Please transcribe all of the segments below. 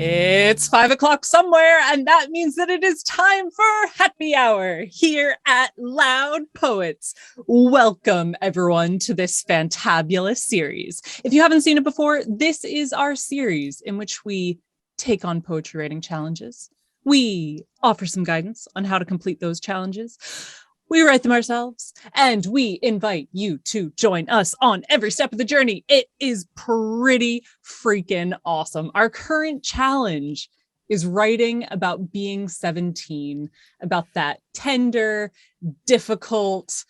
It's 5 o'clock somewhere, and that means that it is time for happy hour here at Loud Poets. Welcome, everyone, to this fantabulous series. If you haven't seen it before, this is our series in which we take on poetry writing challenges. We offer some guidance on how to complete those challenges. We write them ourselves, and we invite you to join us on every step of the journey. It is pretty freaking awesome. Our current challenge is writing about being 17, about that tender, difficult,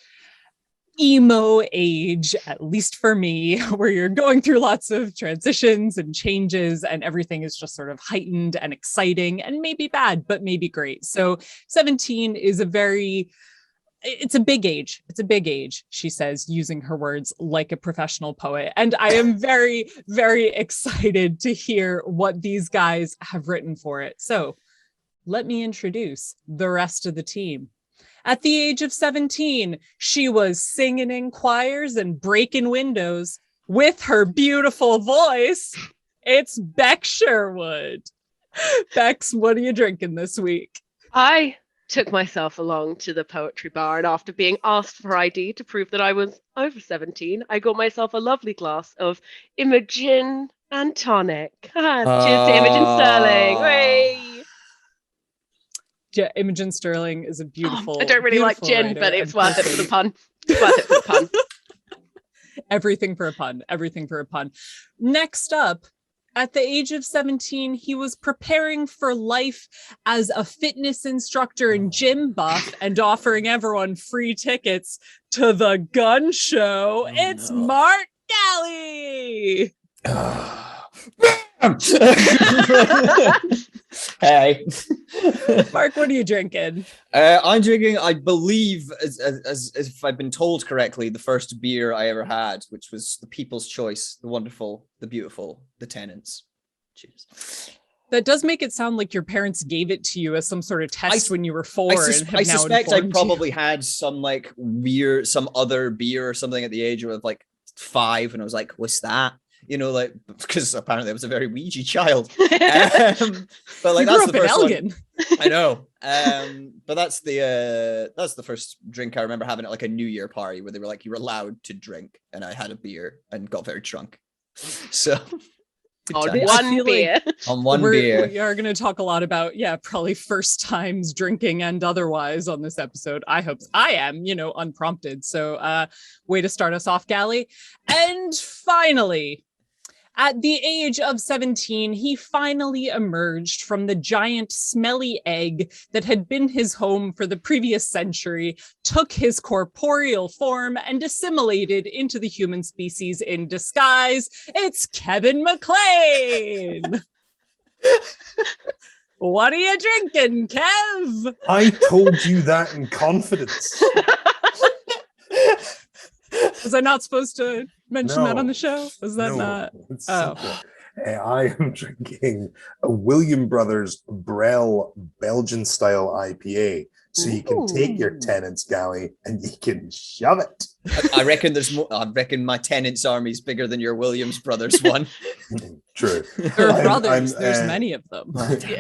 emo age, at least for me, where you're going through lots of transitions and changes and everything is just sort of heightened and exciting and maybe bad, but maybe great. So 17 is it's a big age. It's a big age, she says, using her words like a professional poet. And I am very, very excited to hear what these guys have written for it. So let me introduce the rest of the team. At the age of 17, she was singing in choirs and breaking windows with her beautiful voice. It's Beck Sherwood. Bex, what are you drinking this week? I took myself along to the poetry bar, and after being asked for ID to prove that I was over 17, I got myself a lovely glass of Imogen and tonic. Cheers to Imogen Sterling. Hooray! Yeah, Imogen Sterling is a beautiful. I don't really like gin, but it's worth it for the pun. It's worth it for the pun. Everything for a pun. Everything for a pun. Next up, at the age of 17, he was preparing for life as a fitness instructor and gym buff and offering everyone free tickets to the gun show. It's Mark Galley. Hey. Mark, what are you drinking? I'm drinking, I believe, as if I've been told correctly, the first beer I ever had, which was the People's Choice, the wonderful, the beautiful, the Tenants. Cheers. That does make it sound like your parents gave it to you as some sort of test when you were 4. I suspect I probably had some other beer or something at the age of like 5, and I was like, what's that? You know, like, because apparently I was a very Ouija child. But like, that's the first one. I know. But that's the first drink I remember having at like a New Year party where they were like, you were allowed to drink, and I had a beer and got very drunk. So on one beer. On one beer. We are going to talk a lot about, probably first times drinking and otherwise on this episode. I hope I am, unprompted. So way to start us off, Galley. And finally, at the age of 17, he finally emerged from the giant smelly egg that had been his home for the previous century, took his corporeal form, and assimilated into the human species in disguise. It's Kevin McLean. What are you drinking, Kev? I told you that in confidence. Was I not supposed to mention that on the show? Was that not? I am drinking a William Brothers Brel Belgian style IPA. So you can take your Tenants, Galley, and you can shove it. I reckon there's more. I reckon my Tenants army is bigger than your Williams Brothers one. True. They're brothers. There's many of them.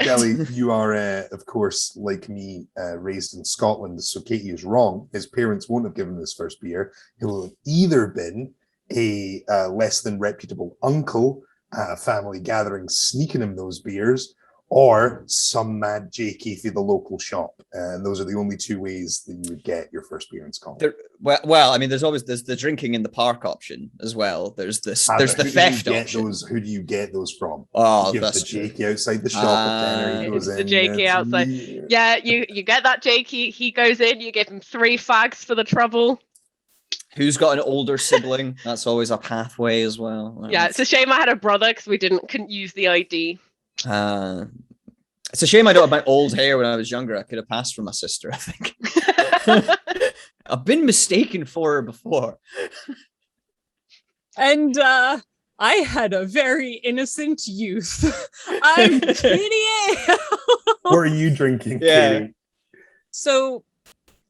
Galley, you are, of course, like me, raised in Scotland. So Katie is wrong. His parents won't have given him his first beer. He will have either been a less than reputable uncle at a family gathering, sneaking him those beers, or some mad JK through the local shop. And those are the only two ways that you would get your first beer in Scotland. Well, I mean, there's the drinking in the park option as well. There's the theft option. Who do you get those from? Oh, that's the JK outside the shop. It's the JK outside. Yeah, you get that JK. He goes in. You give him 3 fags for the trouble. Who's got an older sibling? That's always a pathway as well. Yeah, it's a shame I had a brother because we couldn't use the ID. It's a shame I don't have my old hair when I was younger. I could have passed for my sister, I think. I've been mistaken for her before. And I had a very innocent youth. I'm Katie. What are you drinking, Katie? So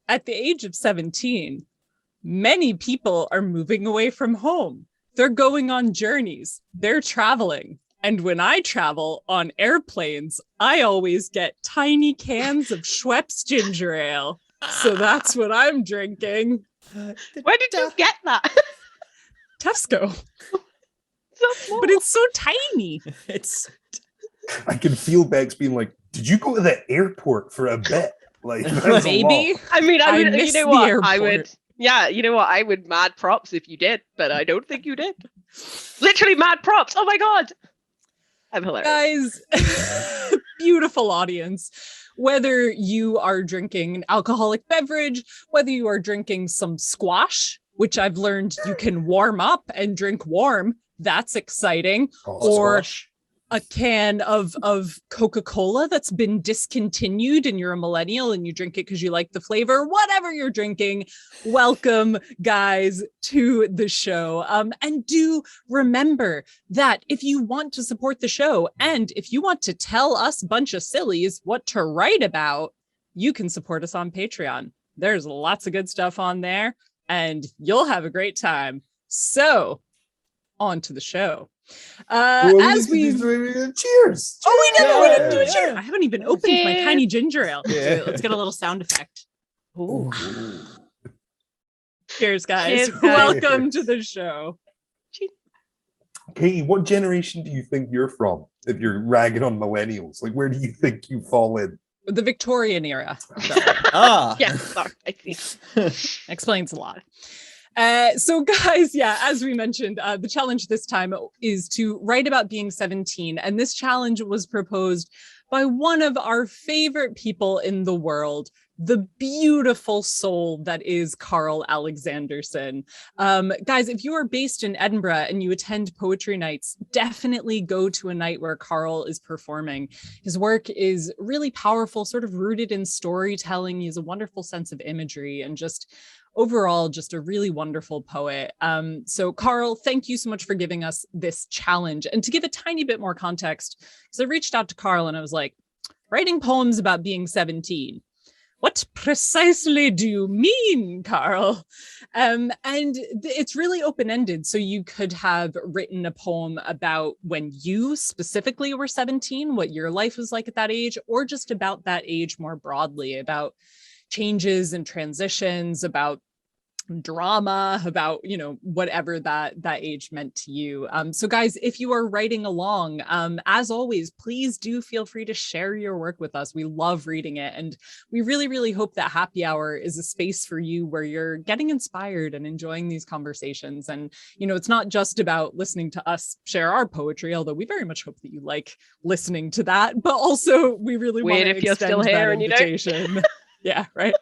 at the age of 17, many people are moving away from home. They're going on journeys. They're traveling. And when I travel on airplanes, I always get tiny cans of Schweppes ginger ale. So that's what I'm drinking. Where did you get that? Tesco. So small. But it's so tiny. It's I can feel Bex being like, "Did you go to the airport for a bit?" Like, that's a Maybe. lot. I mean, you miss know the what? airport. I would. Yeah, you know what? I would mad props if you did, but I don't think you did. Literally mad props. Oh my god. I'm hilarious. Guys, beautiful audience. Whether you are drinking an alcoholic beverage, whether you are drinking some squash, which I've learned you can warm up and drink warm, that's exciting. Or squash. a can of Coca-Cola that's been discontinued and you're a millennial and you drink it because you like the flavor, whatever you're drinking, welcome, guys, to the show. And do remember that if you want to support the show and if you want to tell us a bunch of sillies what to write about, you can support us on Patreon. There's lots of good stuff on there and you'll have a great time. So on to the show. As we cheers. Oh, we didn't do a Yeah. cheer. I haven't even opened my Yeah. tiny ginger ale. Yeah. Let's get a little sound effect. Ooh. Cheers, guys. Cheers, guys. Welcome to the show. Katie, what generation do you think you're from? If you're ragging on millennials, like where do you think you fall in? The Victorian era. So, Yeah, sorry, I see. explains a lot. So guys, yeah, as we mentioned, the challenge this time is to write about being 17. And this challenge was proposed by one of our favorite people in the world, the beautiful soul that is Carl Alexanderson. Guys, if you are based in Edinburgh and you attend poetry nights, definitely go to a night where Carl is performing. His work is really powerful, sort of rooted in storytelling. He has a wonderful sense of imagery and just overall, just a really wonderful poet. So Carl, thank you so much for giving us this challenge. And to give a tiny bit more context, because I reached out to Carl and I was like, writing poems about being 17. What precisely do you mean, Carl? And it's really open-ended. So you could have written a poem about when you specifically were 17, what your life was like at that age, or just about that age more broadly, about changes and transitions, about drama, about, you know, whatever that age meant to you. So guys, if you are writing along, as always, please do feel free to share your work with us. We love reading it. And we really, really hope that Happy Hour is a space for you where you're getting inspired and enjoying these conversations. And, you know, it's not just about listening to us share our poetry, although we very much hope that you like listening to that, but also we really want to Weird if you're extend still here that and you don't. invitation. Yeah, right.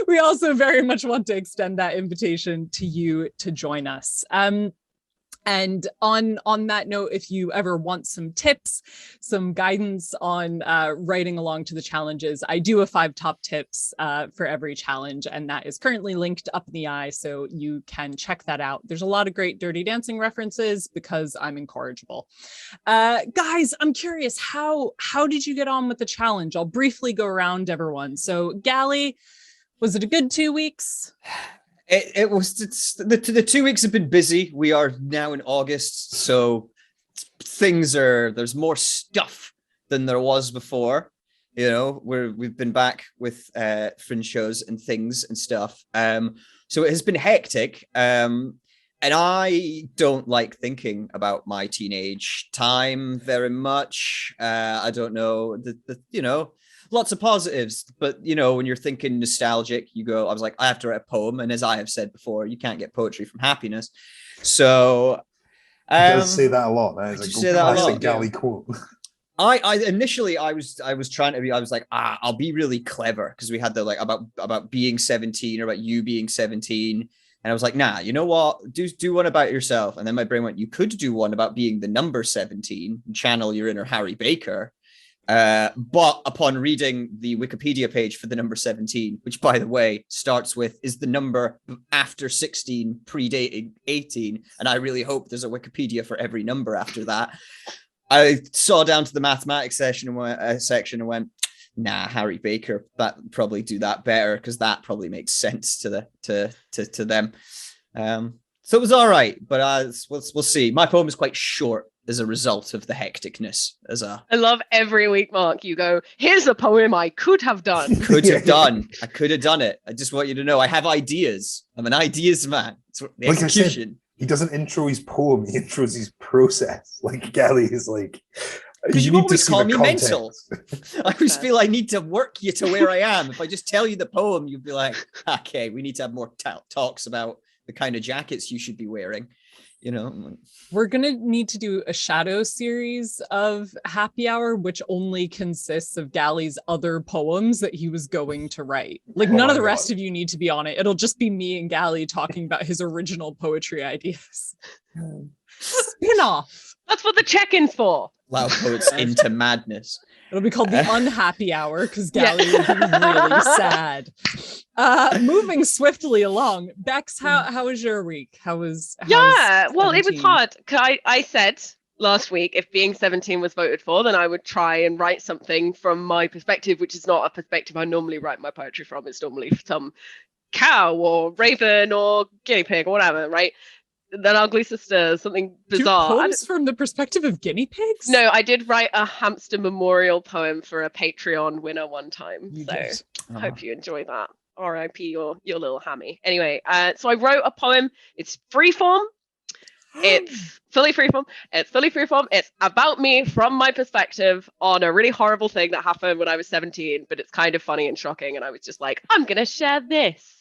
We also very much want to extend that invitation to you to join us. And on that note, if you ever want some tips, some guidance on writing along to the challenges, I do have 5 top tips for every challenge, and that is currently linked up in the eye, so you can check that out. There's a lot of great Dirty Dancing references because I'm incorrigible. Guys, I'm curious, how did you get on with the challenge? I'll briefly go around everyone. So Gally, was it a good 2 weeks? It was the 2 weeks have been busy. We are now in August, so there's more stuff than there was before. You know, we've been back with fringe shows and things and stuff. So it has been hectic. And I don't like thinking about my teenage time very much. I don't know you know. Lots of positives, but you know, when you're thinking nostalgic, I was like, I have to write a poem, and as I have said before, you can't get poetry from happiness. So He does say that a lot. That is a classic Gally quote. I initially I was trying to be, I was like, I'll be really clever, because we had the like about being 17 or about you being 17. And I was like, nah, you know what? Do one about yourself. And then my brain went, you could do one about being the number 17, channel your inner Harry Baker. But upon reading the Wikipedia page for the number 17, which by the way starts with is the number after 16 predating 18, and I really hope there's a Wikipedia for every number after that, I saw down to the mathematics section and went, nah, Harry Baker, that probably do that better, because that probably makes sense to them. So it was all right, but we'll see. My poem is quite short. as a result of the hecticness. I love every week, Mark, you go, here's a poem I could have done. I could have done it. I just want you to know I have ideas. I'm an ideas man. It's the execution. He doesn't intro his poem, he intros his process. Like Gally is like, because you always call me context. mental. I always feel I need to work you to where I am. If I just tell you the poem, you'd be like, okay, we need to have more talks about the kind of jackets you should be wearing. You know, we're going to need to do a shadow series of Happy Hour, which only consists of Gally's other poems that he was going to write. Like none of the rest of you need to be on it. It'll just be me and Gally talking about his original poetry ideas. Spin-off. That's what the check-in's for. Loud Poets into Madness. It'll be called the Unhappy Hour because Gally will be really sad. Moving swiftly along, Bex, how was your week? Well, it was hard. I said last week, if being 17 was voted for, then I would try and write something from my perspective, which is not a perspective I normally write my poetry from. It's normally some cow or raven or guinea pig or whatever, right? Then Ugly Sister, something bizarre. Poems from the perspective of guinea pigs? No, I did write a hamster memorial poem for a Patreon winner one time. Hope you enjoy that. R.I.P. your little hammy. Anyway, so I wrote a poem. It's freeform. It's fully freeform. It's about me from my perspective on a really horrible thing that happened when I was 17, but it's kind of funny and shocking. And I was just like, I'm going to share this.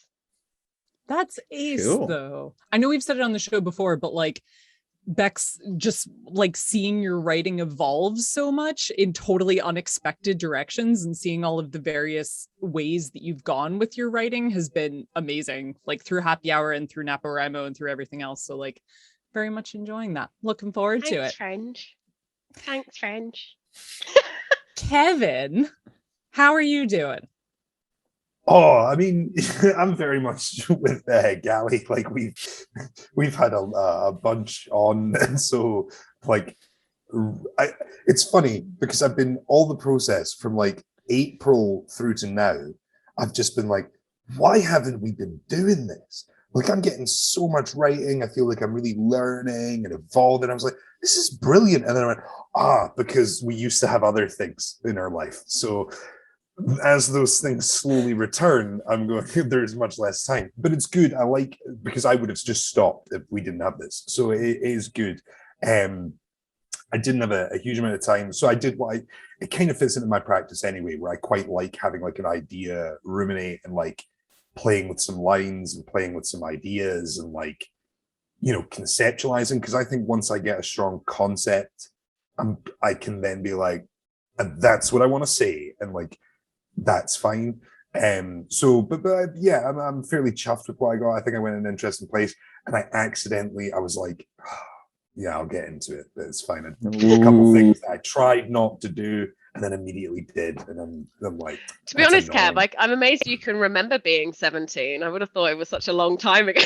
That's ace, though. I know we've said it on the show before, but like Bex, just like seeing your writing evolve so much in totally unexpected directions and seeing all of the various ways that you've gone with your writing has been amazing, like through Happy Hour and through NaPoWriMo and through everything else. So like very much enjoying that. Looking forward to it. Thanks, Fringe. Kevin, how are you doing? Oh, I mean, I'm very much with Gally. Like we've had a bunch on, and so like, it's funny because I've been all the process from like April through to now. I've just been like, why haven't we been doing this? Like I'm getting so much writing. I feel like I'm really learning and evolving. I was like, this is brilliant. And then I went, because we used to have other things in our life. So as those things slowly return, I'm going, there's much less time, but it's good. I like, because I would have just stopped if we didn't have this. So it is good. I didn't have a huge amount of time. So I did it kind of fits into my practice anyway, where I quite like having like an idea, ruminate and like playing with some lines and playing with some ideas and like, you know, conceptualizing. Cause I think once I get a strong concept, I can then be like, and that's what I want to say. And like, that's fine. But yeah, I'm fairly chuffed with what I got. I think I went in an interesting place, and I was like, yeah, I'll get into it. But it's fine. A couple things that I tried not to do, and then immediately did, and I'm like, to be honest, Kev, like I'm amazed you can remember being 17. I would have thought it was such a long time ago.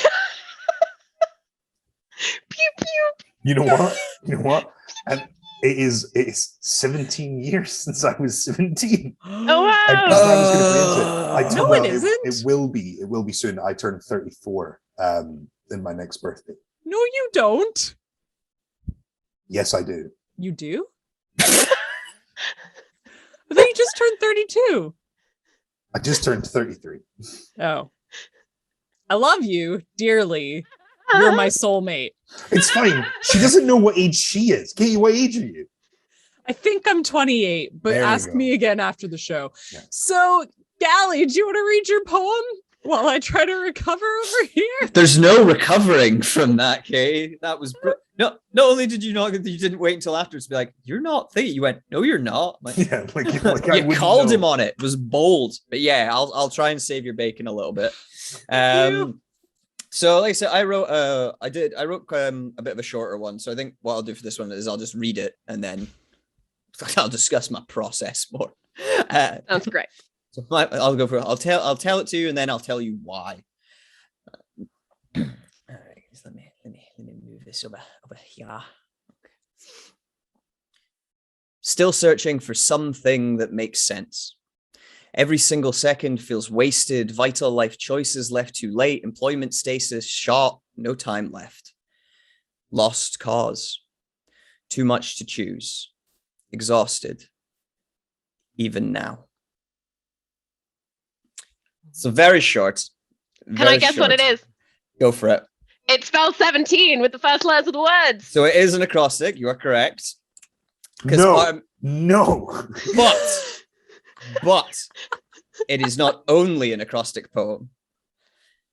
Pew pew. You know what? And it's 17 years since I was 17. Oh wow! I was No, it isn't. It will be soon. I turn 34 in my next birthday. No, you don't. Yes, I do. You do? I thought you just turned 32. I just turned 33. Oh. I love you dearly. You're my soulmate. It's fine. She doesn't know what age she is. Katie, what age are you? I think I'm 28, but ask me again after the show. Yeah. So, Gally, do you want to read your poem while I try to recover over here? There's no recovering from that, Kay. That was not only did you didn't wait until afterwards to be like, you're not thinking. You went, no, you're not. Like, yeah, you called him on it. It was bold, but yeah, I'll try and save your bacon a little bit. So, like I said, I wrote a bit of a shorter one. So I think what I'll do for this one is I'll just read it and then I'll discuss my process more. Sounds great. So I'll go for it. I'll tell it to you and then I'll tell you why. All right, let me move this over here. Okay. Still searching for something that makes sense. Every single second feels wasted, vital life choices left too late, employment status shot, no time left. Lost cause. Too much to choose. Exhausted. Even now. So very short. Can I guess what it is? Go for it. It spells 17 with the first letters of the words. So it is an acrostic. You are correct. No. But it is not only an acrostic poem.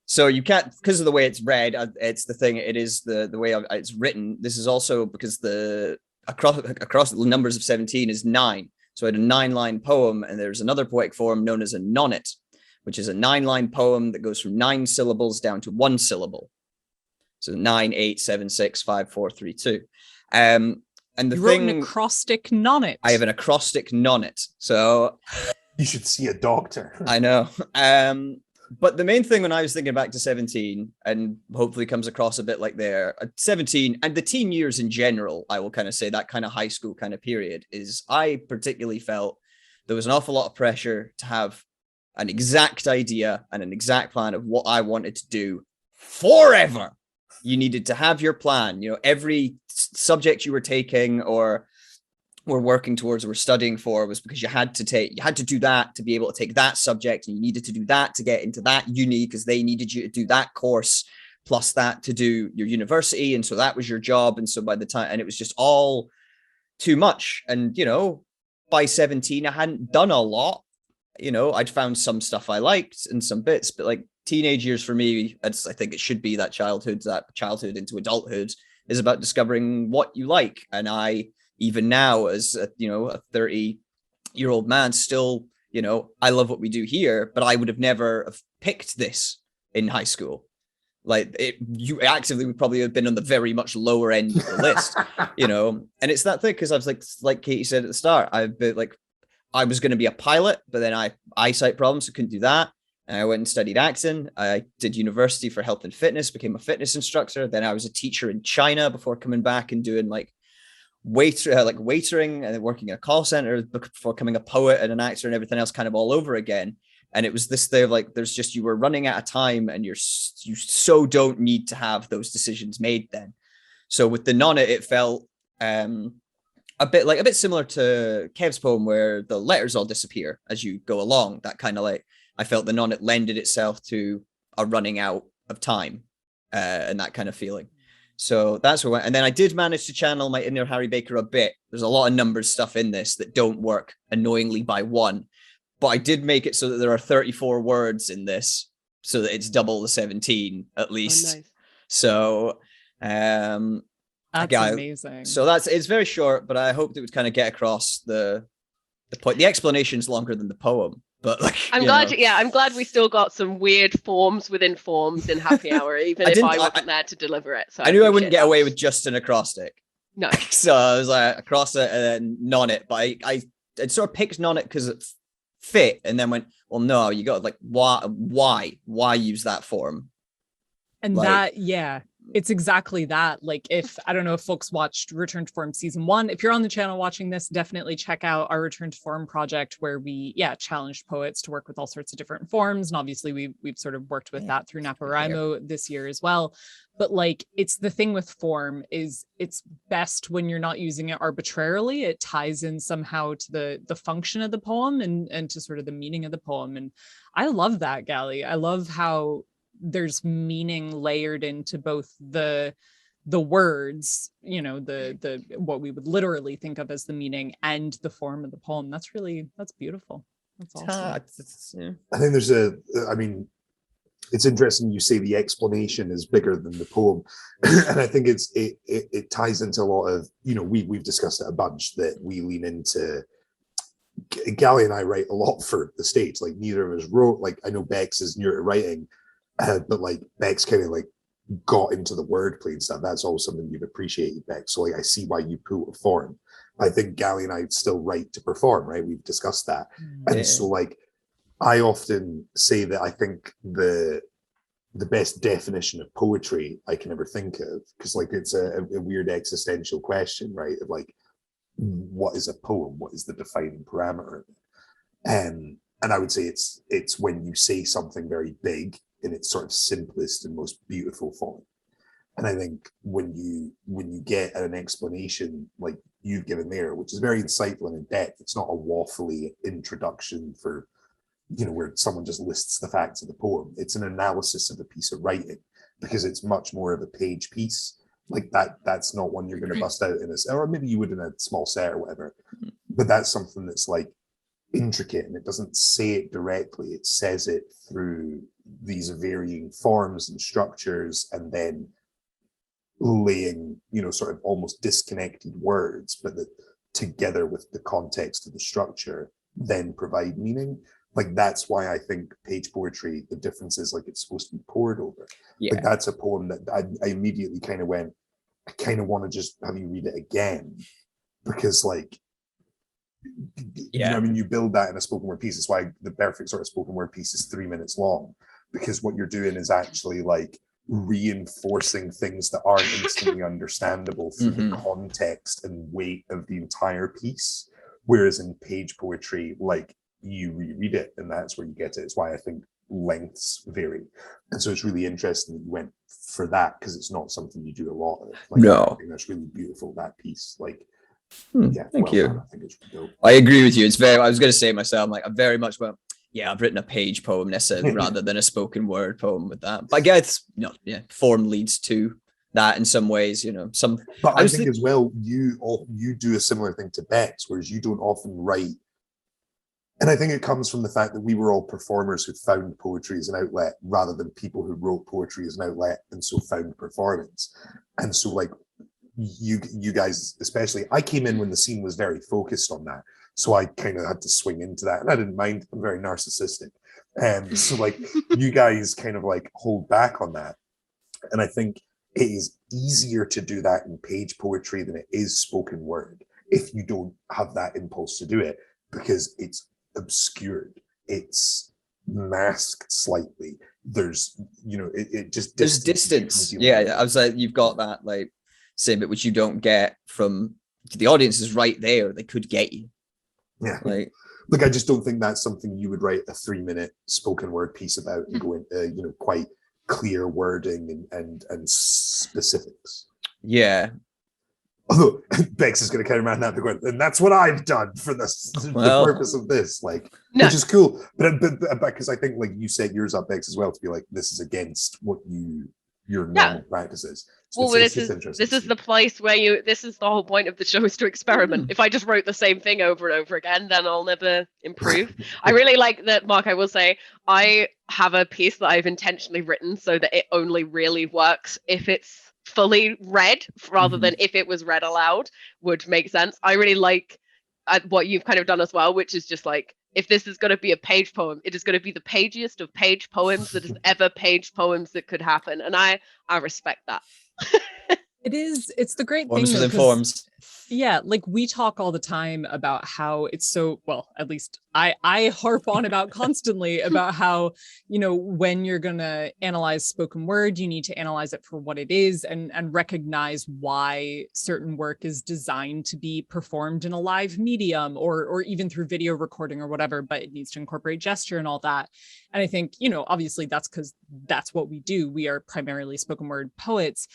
So you can't, because of the way it's read, it's the thing, it is the way it's written. This is also because the across the numbers of 17 is 9. So I had a 9-line poem, and there's another poetic form known as a nonnet, which is a 9-line poem that goes from 9 syllables down to 1 syllable. So 9, 8, 7, 6, 5, 4, 3, 2. And the you wrote an acrostic nonnet. I have an acrostic nonnet. So you should see a doctor. I know. But the main thing when I was thinking back to 17, and hopefully comes across a bit like there, 17 and the teen years in general, I will kind of say that kind of high school kind of period, is I particularly felt there was an awful lot of pressure to have an exact idea and an exact plan of what I wanted to do forever. You needed to have your plan. You know, every subject you were taking or were working towards or were studying for was because you had to do that to be able to take that subject, and you needed to do that to get into that uni because they needed you to do that course plus that to do your university, and so that was your job. And so by the time, and it was just all too much. And you know, by 17 I hadn't done a lot. You know, I'd found some stuff I liked and some bits, but like teenage years for me, I think it should be that childhood into adulthood is about discovering what you like. And I, even now as a 30-year-old man, still, you know, I love what we do here, but I would have never have picked this in high school. Like you actively would probably have been on the very much lower end of the list, you know. And it's that thing, because I was like Katie said at the start, I was going to be a pilot, but then I eyesight problems, so couldn't do that. And I went and studied acting. I did university for health and fitness, became a fitness instructor. Then I was a teacher in China before coming back and doing waitering and then working in a call center before becoming a poet and an actor and everything else kind of all over again. And it was this thing of like, there's just, you were running out of time and you so don't need to have those decisions made then. So with the nonnet, it felt a bit similar to Kev's poem where the letters all disappear as you go along. That kind of like, I felt the nonnet lended itself to a running out of time and that kind of feeling. So that's what, and then I did manage to channel my inner Harry Baker a bit. There's a lot of numbers stuff in this that don't work annoyingly by one, but I did make it so that there are 34 words in this, so that it's double the 17 at least. Oh, nice. So, that's amazing. So it's very short, but I hoped it would kind of get across the point. The explanation's longer than the poem. But like, I'm glad we still got some weird forms within forms in Happy Hour, even if I wasn't there to deliver it. So I knew I wouldn't get away with just an acrostic. No. So I was like, acrostic and then nonnet. But I sort of picked nonnet because it fit, and then went, well, no, you got like, why use that form? And like, it's exactly that. Like, if I don't know if folks watched Return to Form season 1, if you're on the channel watching this, definitely check out our Return to Form project, where we challenged poets to work with all sorts of different forms. And obviously we've sort of worked with that through NaPoWriMo this year as well. But like, it's the thing with form is it's best when you're not using it arbitrarily. It ties in somehow to the function of the poem and to sort of the meaning of the poem. And I love that, Gally. I love how there's meaning layered into both the words, you know, the what we would literally think of as the meaning, and the form of the poem. That's beautiful. That's awesome. I think it's interesting you say the explanation is bigger than the poem. And I think it ties into a lot of, you know, we've discussed it a bunch, that we lean into. Gally and I write a lot for the States. Like, neither of us wrote, like, I know Bex is newer to writing, but like Bex kind of like got into the wordplay and stuff. That's all something you've appreciated, Bex. So like, I see why you pull a form. I think Gally and I still write to perform, right? We've discussed that. And so like, I often say that I think the best definition of poetry I can ever think of, because like, it's a weird existential question, right? Of like, what is a poem? What is the defining parameter? And I would say it's when you say something very big in its sort of simplest and most beautiful form. And I think when you get an explanation like you've given there, which is very insightful and in depth, it's not a waffly introduction for, where someone just lists the facts of the poem. It's an analysis of a piece of writing, because it's much more of a page piece. Like that's not one you're going to bust out in a, or maybe you would in a small set or whatever. But that's something that's like intricate, and it doesn't say it directly. It says it through these varying forms and structures, and then laying, sort of almost disconnected words, but that together with the context of the structure then provide meaning. Like that's why I think page poetry, the difference is like it's supposed to be poured over. Yeah. Like that's a poem that I immediately kind of went, I kind of want to just have you read it again, because like, you build that in a spoken word piece. That's why the perfect sort of spoken word piece is 3 minutes long, because what you're doing is actually like reinforcing things that aren't instantly understandable through the context and weight of the entire piece. Whereas in page poetry, like you reread it and that's where you get it. It's why I think lengths vary. And so it's really interesting that you went for that, because it's not something you do a lot of. Like, no. I think that's really beautiful, that piece. Like, thank you. Done. I think it's dope. I agree with you. It's very, I was going to say myself, I'm like, I very much went, I've written a page poem necessarily rather than a spoken word poem with that. But I guess, form leads to that in some ways, some. But I think as well, you do a similar thing to Bex, whereas you don't often write. And I think it comes from the fact that we were all performers who found poetry as an outlet, rather than people who wrote poetry as an outlet and so found performance. And so like you guys, especially, I came in when the scene was very focused on that. So I kind of had to swing into that, and I didn't mind. I'm very narcissistic. So like you guys kind of like hold back on that. And I think it is easier to do that in page poetry than it is spoken word, if you don't have that impulse to do it, because it's obscured, it's masked slightly. There's, it just there's distance. I was like, you've got that like same bit which you don't get from the audience is right there. They could get you. Yeah. Like, look, I just don't think that's something you would write a 3-minute spoken word piece about and go into, quite clear wording and specifics. Yeah. Although Bex is going to carry around that and that's what I've done for this, the purpose of this, like, which is cool. But because I think like you set yours up, Bex, as well, to be like, this is against what your normal practices. So well, this is the place where this is the whole point of the show, is to experiment. If I just wrote the same thing over and over again, then I'll never improve. I really like that, Mark. I will say I have a piece that I've intentionally written so that it only really works if it's fully read, rather than if it was read aloud would make sense. I really like what you've kind of done as well, which is just like, if this is going to be a page poem, it is going to be the pagiest of page poems that is ever page poems that could happen. And I respect that. It's the great forms thing. Within forms. Yeah, like we talk all the time about how it's so, well, at least I harp on about constantly about how, when you're going to analyze spoken word, you need to analyze it for what it is and recognize why certain work is designed to be performed in a live medium or even through video recording or whatever, but it needs to incorporate gesture and all that. And I think, obviously that's because that's what we do. We are primarily spoken word poets.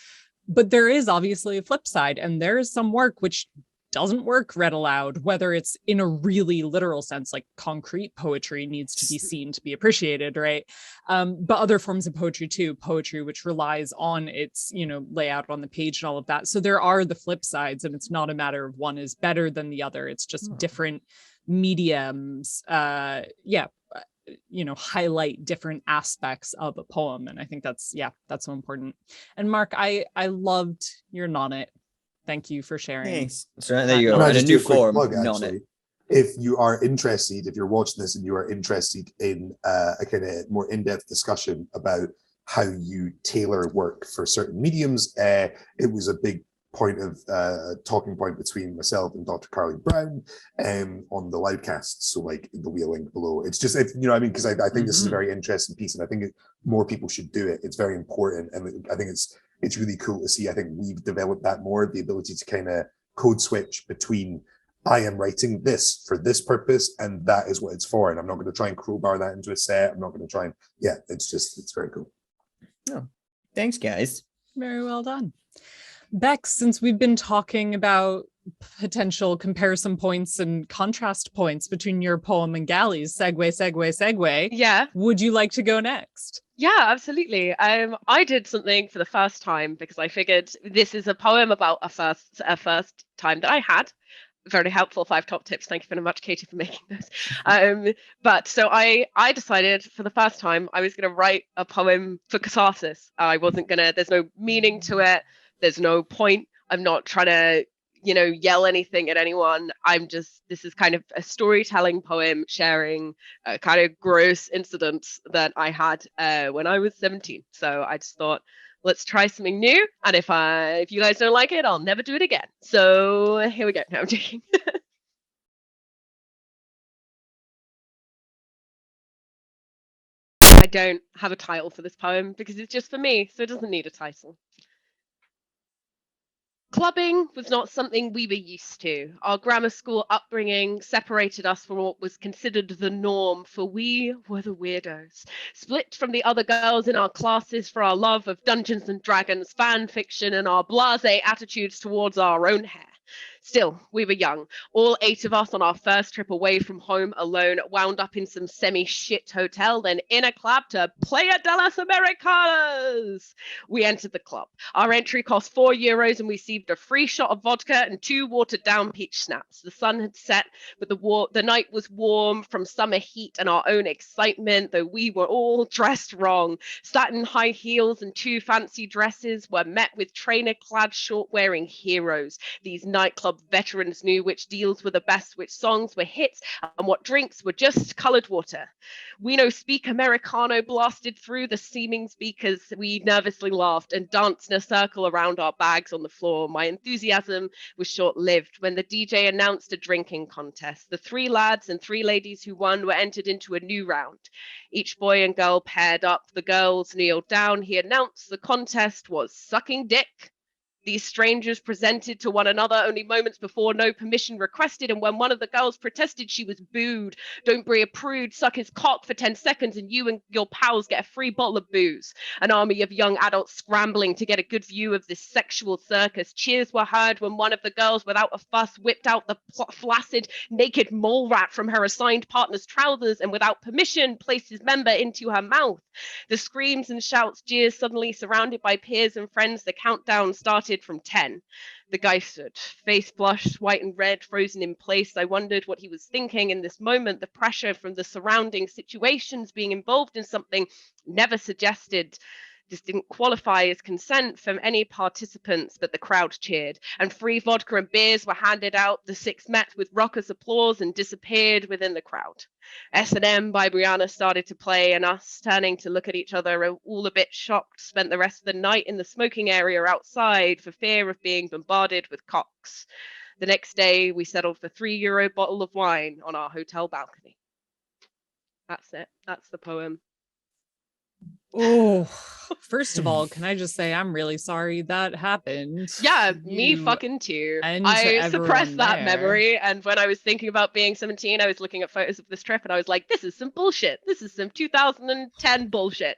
But there is obviously a flip side, and there is some work which doesn't work read aloud, whether it's in a really literal sense, like concrete poetry needs to be seen to be appreciated, right? But other forms of poetry too, poetry which relies on its, layout on the page and all of that. So there are the flip sides, and it's not a matter of one is better than the other. It's just different mediums. Highlight different aspects of a poem. And I think that's so important. And Mark, I loved your Nonnet. Thank you for sharing. Thanks. So there you go. And a new form, plug, actually. If you are interested, if you're watching this and you are interested in a kind of more in-depth discussion about how you tailor work for certain mediums, it was a big talking point between myself and Dr. Carly Brown on the Loudcast. So like there'll be a link below. It's just, because I think this is a very interesting piece, and I think more people should do it. It's very important, and I think it's really cool to see. I think we've developed that more, the ability to kind of code switch between I am writing this for this purpose and that is what it's for, and I'm not going to try and crowbar that into a set. I'm not going to try and it's very cool. Oh, thanks guys. Very well done. Bex, since we've been talking about potential comparison points and contrast points between your poem and Gally's, segue, Yeah. would you like to go next? Yeah, absolutely. I did something for the first time because I figured this is a poem about a first time that I had. Very helpful 5 top tips. Thank you very much, Katie, for making those. But so I decided for the first time I was going to write a poem for catharsis. I wasn't going to, there's no meaning to it. There's no point. I'm not trying to, yell anything at anyone. This is kind of a storytelling poem sharing a kind of gross incidents that I had when I was 17. So I just thought, let's try something new. And if you guys don't like it, I'll never do it again. So here we go. No, I'm joking. I don't have a title for this poem because it's just for me, so it doesn't need a title. Clubbing was not something we were used to. Our grammar school upbringing separated us from what was considered the norm, for we were the weirdos, split from the other girls in our classes for our love of Dungeons and Dragons, fan fiction, and our blasé attitudes towards our own hair. Still, we were young. All 8 of us on our first trip away from home alone wound up in some semi-shit hotel, then in a club to Playa de las Americanas. We entered the club. Our entry cost €4 and we received a free shot of vodka and 2 watered-down peach snaps. The sun had set, but the night was warm from summer heat and our own excitement, though we were all dressed wrong. Satin high heels and 2 fancy dresses were met with trainer-clad short-wearing heroes. These nightclub veterans knew which deals were the best, which songs were hits, and what drinks were just colored water. We know Speak Americano blasted through the seeming speakers. We nervously laughed and danced in a circle around our bags on the floor. My enthusiasm was short-lived when the DJ announced a drinking contest. The 3 lads and 3 ladies who won were entered into a new round. Each boy and girl paired up. The girls kneeled down. He announced the contest was sucking dick. These strangers presented to one another only moments before, no permission requested, and when one of the girls protested, she was booed. Don't be a prude, suck his cock for 10 seconds and you and your pals get a free bottle of booze. An army of young adults scrambling to get a good view of this sexual circus. Cheers were heard when one of the girls, without a fuss, whipped out the flaccid, naked mole rat from her assigned partner's trousers and without permission placed his member into her mouth. The screams and shouts, jeers, suddenly surrounded by peers and friends, the countdown started from 10. The guy stood, face flushed, white and red, frozen in place. I wondered what he was thinking in this moment. The pressure from the surrounding situations, being involved in something never suggested. This didn't qualify as consent from any participants, but the crowd cheered, and free vodka and beers were handed out. The 6 met with raucous applause and disappeared within the crowd. S&M by Brianna started to play, and us, turning to look at each other, all a bit shocked, spent the rest of the night in the smoking area outside for fear of being bombarded with cocks. The next day, we settled for €3 bottle of wine on our hotel balcony. That's it. That's the poem. Oh, first of all, can I just say I'm really sorry that happened? Yeah, me fucking too. And I suppressed that there. memory, and when I was thinking about being 17, I was looking at photos of this trip, and I was like, "This is some bullshit. This is some 2010 bullshit."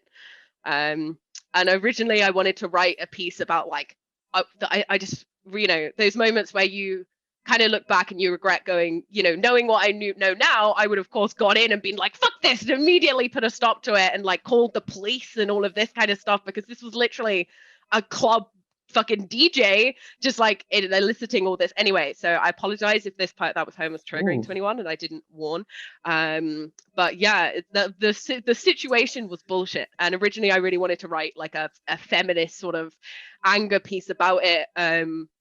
And originally, I wanted to write a piece about like, I just, those moments where you kind of look back and you regret going, knowing what I know now, I would have, of course, gone in and been like, fuck this, and immediately put a stop to it and like called the police and all of this kind of stuff, because this was literally a club fucking DJ just like eliciting all this. Anyway, so I apologize if this part that was home was triggering to anyone and I didn't warn. But yeah, the situation was bullshit. And originally I really wanted to write like a feminist sort of anger piece about it.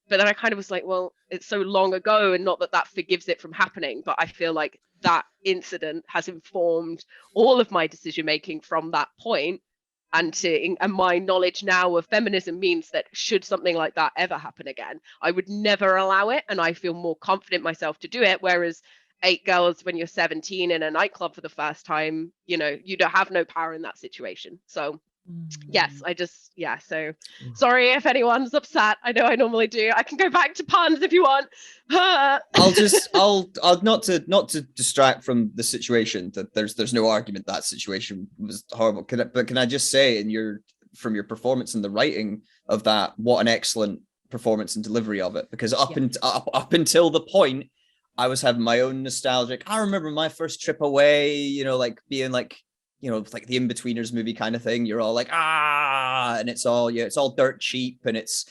But then I kind of was like, well, it's so long ago, and not that forgives it from happening, but I feel like that incident has informed all of my decision making from that point. And my knowledge now of feminism means that should something like that ever happen again, I would never allow it, and I feel more confident myself to do it. Whereas 8 girls when you're 17 in a nightclub for the first time, you don't have no power in that situation. So yes, so sorry if anyone's upset. I know I normally do. I can go back to puns if you want. I'll not to distract from the situation, that there's no argument that situation was horrible. Can I just say, in your from your performance and the writing of that, what an excellent performance and delivery of it. Because up until the point, I was having my own nostalgic. I remember my first trip away, you know, like being like, you know, like the In-Betweeners movie kind of thing. You're all like, and it's all, yeah, it's all dirt cheap and it's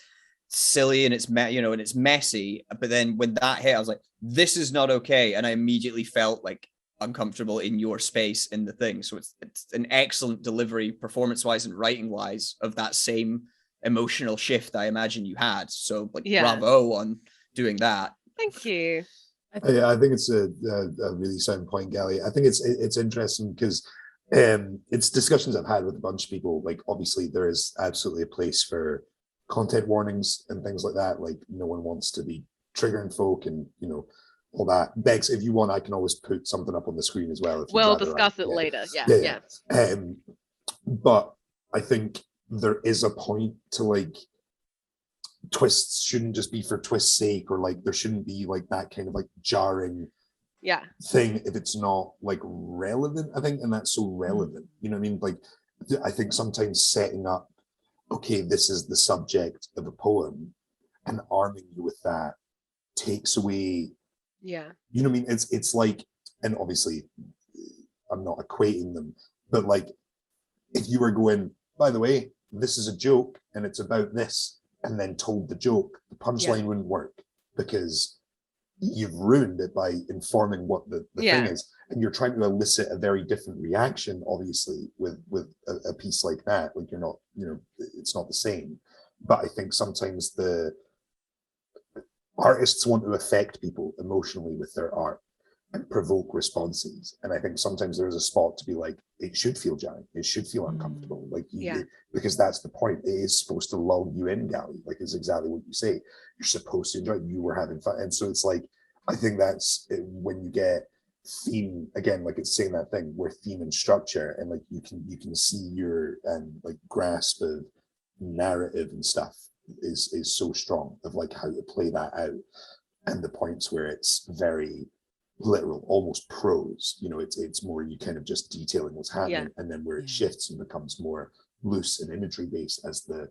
silly and it's, you know, and it's messy. But then when that hit, I was like, this is not okay. And I immediately felt like uncomfortable in your space in the thing. So it's an excellent delivery, performance-wise and writing-wise, of that same emotional shift I imagine you had. So like, bravo on doing that. Thank you. I think it's a really sound point, Gally. I think it's interesting because it's discussions I've had with a bunch of people. Like, obviously, there is absolutely a place for content warnings and things like that. Like, no one wants to be triggering folk and, you know, all that. Bex, if you want, I can always put something up on the screen as well. We'll discuss it later. Yeah. But I think there is a point to, like, twists shouldn't just be for twist's sake, or like there shouldn't be like that kind of like jarring thing if it's not like relevant, I think. And that's so relevant, you know what I mean? Like, I think sometimes setting up, okay, this is the subject of a poem, and arming you with that takes away, you know what I mean? It's like, and obviously I'm not equating them, but like, if you were going, by the way, this is a joke and it's about this, and then told the joke, the punchline wouldn't work, because you've ruined it by informing what the thing is, and you're trying to elicit a very different reaction, obviously, with a piece like that. Like, you're not, you know, it's not the same. But I think sometimes the artists want to affect people emotionally with their art and provoke responses. And I think sometimes there is a spot to be like, it should feel jarring, it should feel uncomfortable, like because that's the point. It is supposed to lull you in, Gally. Like, it's exactly what you say. You're supposed to enjoy it. You were having fun. And so it's like, I think that's when you get theme again, like it's saying that thing where theme and structure, and like you can see your like grasp of narrative and stuff is so strong, of like how to play that out, and the points where it's very literal, almost prose, you know, it's more you kind of just detailing what's happening, and then where it shifts and becomes more loose and imagery based as the,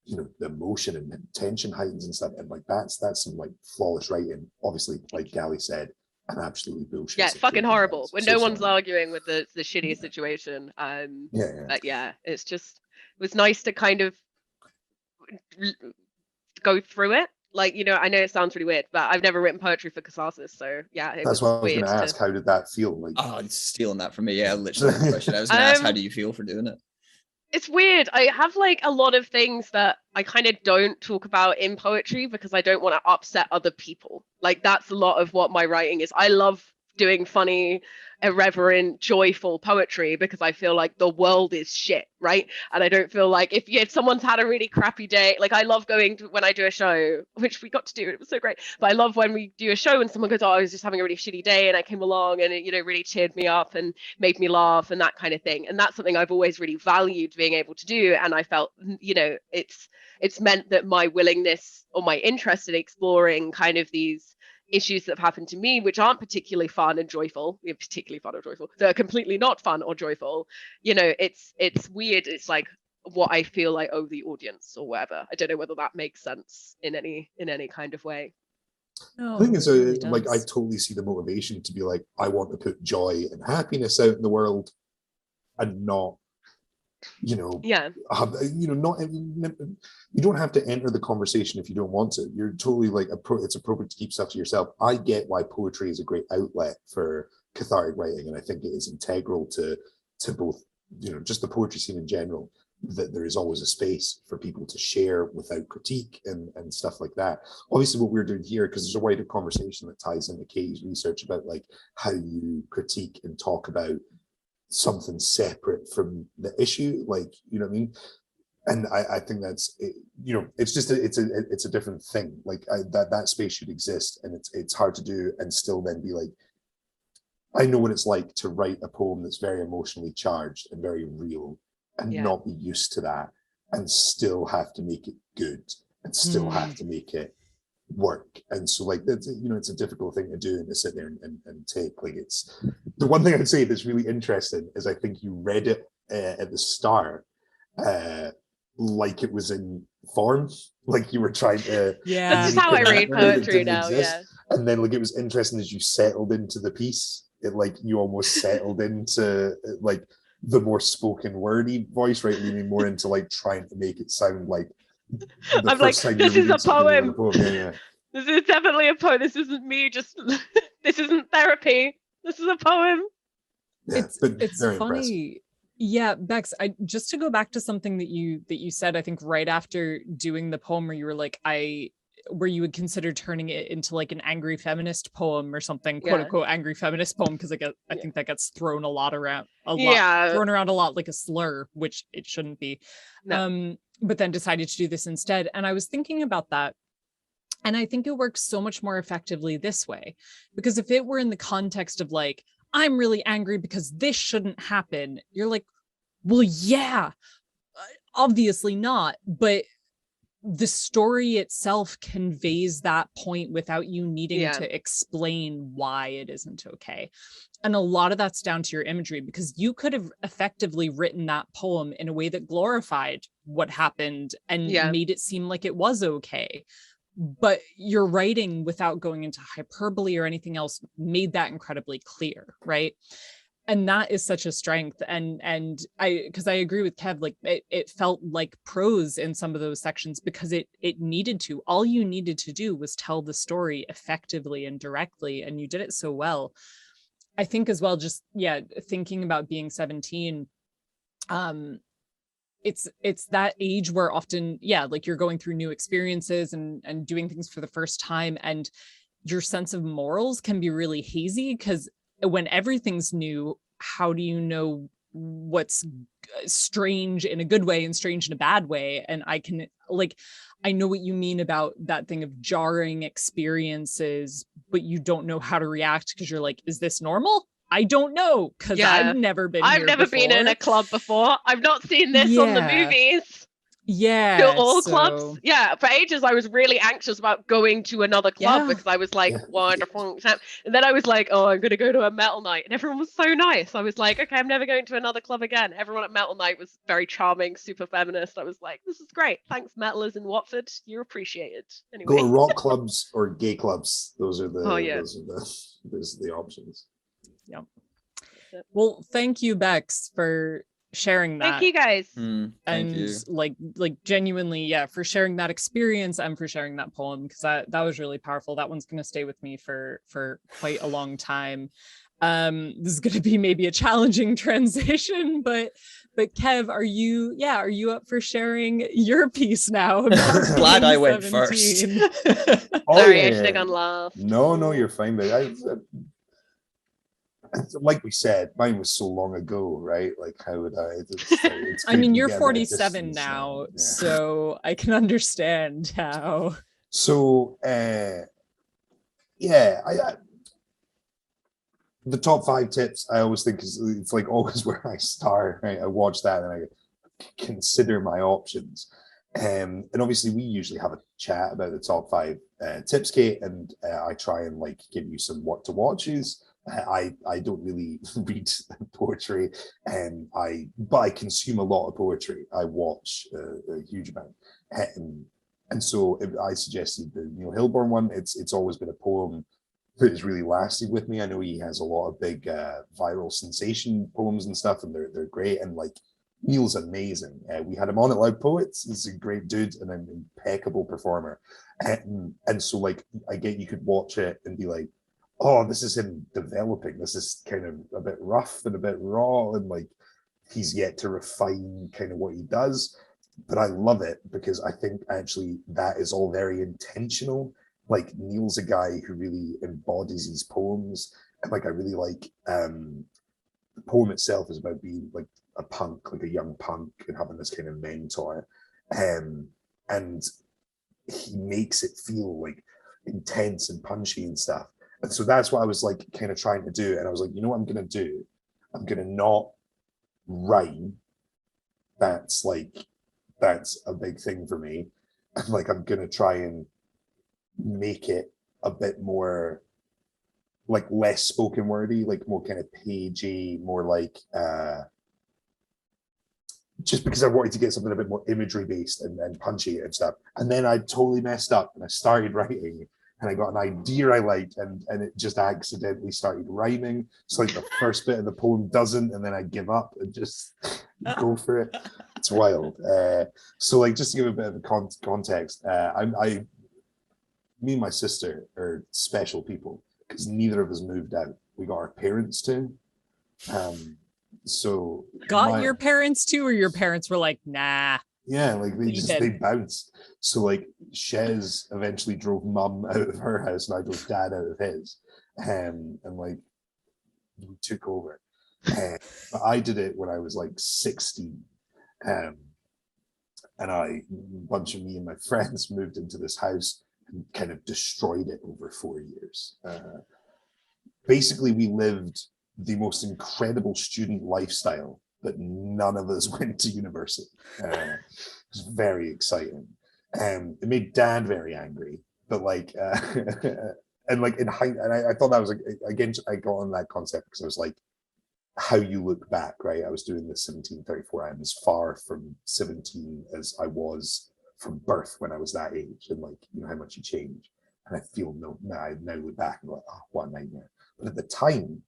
you know, the emotion and tension heightens and stuff. And like that's some like flawless writing. Obviously, like Gally said, an absolutely bullshit. Yeah, it's fucking horrible when no one's arguing with the shitty situation. But it's just, it was nice to kind of go through it. Like, you know, I know it sounds really weird, but I've never written poetry for catharsis, so that's what I was going to ask. How did that feel? Like, it's stealing that from me. Yeah, literally. The question I was going to ask, how do you feel for doing it? It's weird. I have like a lot of things that I kind of don't talk about in poetry because I don't want to upset other people. Like, that's a lot of what my writing is. I love doing funny, irreverent, joyful poetry because I feel like the world is shit, right? And I don't feel like if someone's had a really crappy day, like I love going to, when I do a show, which we got to do, it was so great, but I love when we do a show and someone goes, oh, I was just having a really shitty day and I came along and it, you know, really cheered me up and made me laugh and that kind of thing. And that's something I've always really valued being able to do. And I felt, you know, it's meant that my willingness or my interest in exploring kind of these issues that have happened to me, which aren't particularly fun and joyful, they're completely not fun or joyful, you know, it's weird. It's like what I feel I owe the audience or whatever. I don't know whether that makes sense in any kind of way. No, I think it's really like, I totally see the motivation to be like, I want to put joy and happiness out in the world, and not, you know, you know, not, you don't have to enter the conversation if you don't want to. You're totally like, it's appropriate to keep stuff to yourself. I get why poetry is a great outlet for cathartic writing, and I think it is integral to both, you know, just the poetry scene in general, that there is always a space for people to share without critique and stuff like that. Obviously what we're doing here, because there's a wider conversation that ties into Katie's research about like how you critique and talk about something separate from the issue, like, you know what I mean? And I think that's, you know, it's just it's a different thing. Like, that space should exist, and it's hard to do and still then be like, I know what it's like to write a poem that's very emotionally charged and very real, and not be used to that, and still have to make it good, and still have to make it work. And so like, that's, you know, it's a difficult thing to do, and to sit there and take, like, it's the one thing I'd say that's really interesting is I think you read it at the start like it was in form, like you were trying to. Yeah. That's just how I read poetry now. Yeah. And then like it was interesting as you settled into the piece. It like you almost settled into like the more spoken wordy voice, right? Leaning more into like trying to make it sound like the I'm like, first time this you're is reading a something like poem. a poem. Yeah. This is definitely a poem. This isn't me. Just this isn't therapy. This is a poem. Yeah, It's very funny. impressive. Yeah, Bex, I just to go back to something that you said, I think right after doing the poem where you were like, where you would consider turning it into like an angry feminist poem or something, quote unquote angry feminist poem, because I think that gets thrown around a lot like a slur, which it shouldn't be. No. But then decided to do this instead. And I was thinking about that. And I think it works so much more effectively this way, because if it were in the context of like, I'm really angry because this shouldn't happen, you're like, well, yeah, obviously not. But the story itself conveys that point without you needing to explain why it isn't okay. And a lot of that's down to your imagery, because you could have effectively written that poem in a way that glorified what happened and made it seem like it was okay. But your writing, without going into hyperbole or anything else, made that incredibly clear, right? And that is such a strength. And because I agree with Kev, like it felt like prose in some of those sections, because it needed to. All you needed to do was tell the story effectively and directly, and you did it so well. I think as well, just thinking about being 17, it's that age where often, like you're going through new experiences and doing things for the first time, and your sense of morals can be really hazy, because when everything's new, how do you know what's strange in a good way and strange in a bad way? And I know what you mean about that thing of jarring experiences, but you don't know how to react because you're like, is this normal? I don't know, because I've never been in a club before. I've not seen this on the movies. To all clubs. For ages I was really anxious about going to another club because I was like, wonderful. And then I was like, oh, I'm gonna go to a metal night, and everyone was so nice. I was like, okay, I'm never going to another club again. Everyone at metal night was very charming, super feminist. I was like, this is great, thanks metalers in Watford, you're appreciated. Anyway, go to rock clubs or gay clubs. Those are the options. Yeah. Well, thank you, Bex, for sharing that. Thank you guys. Thank you. Like genuinely, for sharing that experience and for sharing that poem, because that was really powerful. That one's going to stay with me for quite a long time. This is going to be maybe a challenging transition, but Kev, are you up for sharing your piece now? Glad I went first. Sorry, I should have gone last. No, you're fine, but like we said, mine was so long ago, right? Like, how would I? I mean, you're 47 now, so I can understand how. So, the top 5 tips I always think it's like always where I start. Right? I watch that and I consider my options. And obviously, we usually have a chat about the top 5 tips, Kate, and I try and like give you some what to watches. I don't really read poetry, but I consume a lot of poetry. I watch a huge amount, and so I suggested the Neil Hilborn one. It's always been a poem that has really lasted with me. I know he has a lot of big viral sensation poems and stuff, and they're great. And like Neil's amazing. We had him on at Loud Poets. He's a great dude and an impeccable performer. And so like I get you could watch it and be like, oh, this is him developing. This is kind of a bit rough and a bit raw, and like he's yet to refine kind of what he does. But I love it because I think actually that is all very intentional. Like Neil's a guy who really embodies his poems, and like I really like the poem itself is about being like a punk, like a young punk, and having this kind of mentor, and he makes it feel like intense and punchy and stuff. And so that's what I was like kind of trying to do. And I was like, you know what I'm going to do? I'm going to not rhyme. That's a big thing for me. And like, I'm going to try and make it a bit more like less spoken wordy, like more kind of pagey, more like just because I wanted to get something a bit more imagery based and punchy and stuff. And then I totally messed up and I started writing and I got an idea I liked and it just accidentally started rhyming. So like the first bit of the poem doesn't, and then I give up and just go for it. It's wild. So like just to give a bit of a context, me and my sister are special people because neither of us moved out. We got our parents to. So your parents too, or your parents were like, nah? Yeah, like they bounced. So like Shez eventually drove mum out of her house and I drove dad out of his. And like we took over. But I did it when I was like 16. And a bunch of me and my friends moved into this house and kind of destroyed it over 4 years. Basically, we lived the most incredible student lifestyle, but none of us went to university. It was very exciting. It made dad very angry, but like, and like in hindsight, and I thought that was, again, I got on that concept because I was like, how you look back, right? I was doing this 1734. I'm as far from 17 as I was from birth when I was that age, and like, you know, how much you change. And I feel I now look back and go, oh, what a nightmare. But at the time,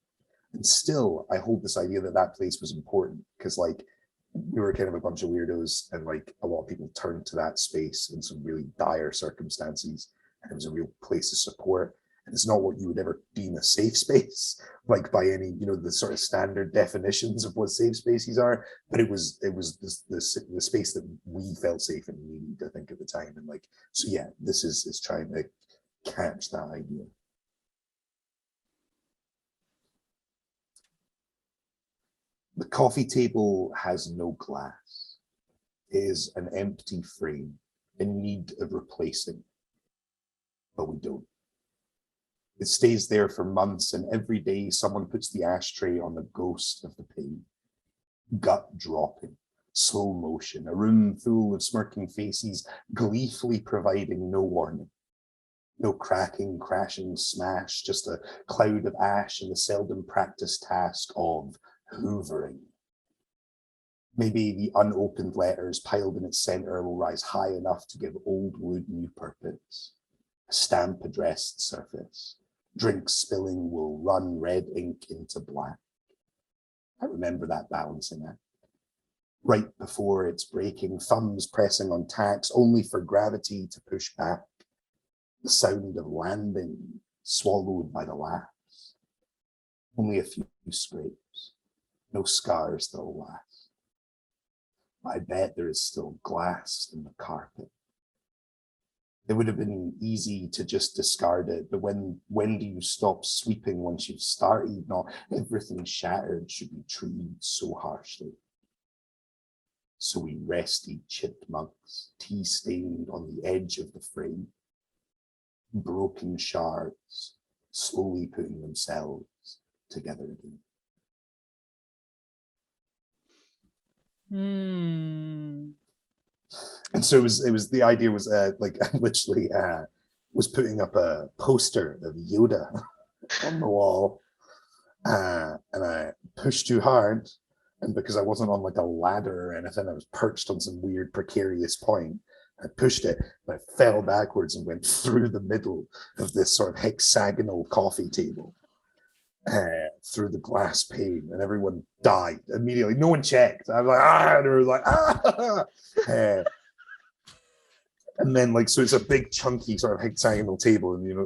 and still, I hold this idea that that place was important because like we were kind of a bunch of weirdos and like a lot of people turned to that space in some really dire circumstances. And it was a real place of support. And it's not what you would ever deem a safe space, like by any, you know, the sort of standard definitions of what safe spaces are. But it was the space that we felt safe and needed, I think, at the time. And like, so yeah, this is trying to catch that idea. The coffee table has no glass. It is an empty frame in need of replacing, but we don't. It stays there for months, and every day someone puts the ashtray on the ghost of the pain. Gut dropping, slow motion, a room full of smirking faces, gleefully providing no warning. No cracking, crashing, smash, just a cloud of ash and the seldom practiced task of hoovering. Maybe the unopened letters piled in its center will rise high enough to give old wood new purpose. A stamp addressed surface. Drink spilling will run red ink into black. I remember that balancing act. Right before it's breaking, thumbs pressing on tacks, only for gravity to push back. The sound of landing, swallowed by the laughs. Only a few scrapes, no scars that'll last. I bet there is still glass in the carpet. It would have been easy to just discard it, but when do you stop sweeping once you've started? Not everything shattered should be treated so harshly. So we rested chipped mugs, tea stained on the edge of the frame. Broken shards, slowly putting themselves together again. And so it was the idea was like I literally was putting up a poster of Yoda on the wall, and I pushed too hard, and because I wasn't on like a ladder or anything, I was perched on some weird precarious point. I pushed it, and I fell backwards and went through the middle of this sort of hexagonal coffee table, through the glass pane, and everyone died immediately. No one checked. I was like, ah, and they were like, ah. And then, like, so it's a big, chunky sort of hexagonal table, and you know,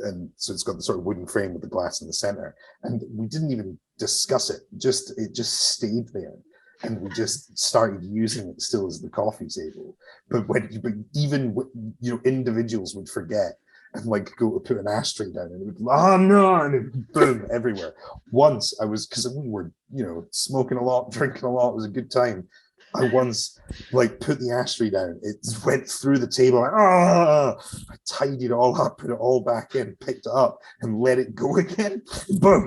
and so it's got the sort of wooden frame with the glass in the center. And we didn't even discuss it; it just stayed there. And we just started using it still as the coffee table. But even you know, individuals would forget and like go to put an ashtray down, and it would, oh no, and it would boom everywhere. Once I was, because we were, you know, smoking a lot, drinking a lot, it was a good time. I once like put the ashtray down, it went through the table, like, I tidied it all up, put it all back in, picked it up, and let it go again. Boom!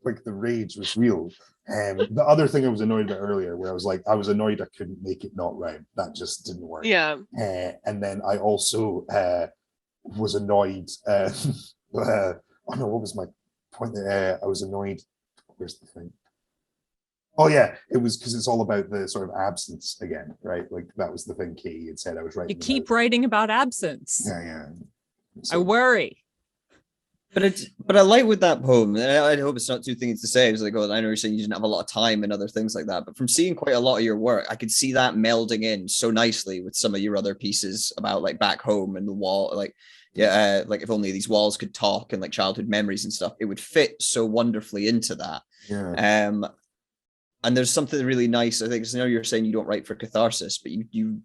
Like the rage was real. The other thing I was annoyed about earlier, where I was annoyed I couldn't make it not rhyme. That just didn't work. Yeah. And then I also was annoyed. Oh no, what was my point there? I was annoyed. Where's the thing? Oh yeah, it was because it's all about the sort of absence again, right? Like that was the thing Katie had said. I was writing. You keep writing about absence. Yeah. I worry. But I like with that poem, and I hope it's not too things to say. It's like, oh, I know you're saying you didn't have a lot of time and other things like that, but from seeing quite a lot of your work, I could see that melding in so nicely with some of your other pieces about like back home and the wall, like like if only these walls could talk and like childhood memories and stuff, it would fit so wonderfully into that. Yeah. And there's something really nice. I think, because I know you're saying you don't write for catharsis, but you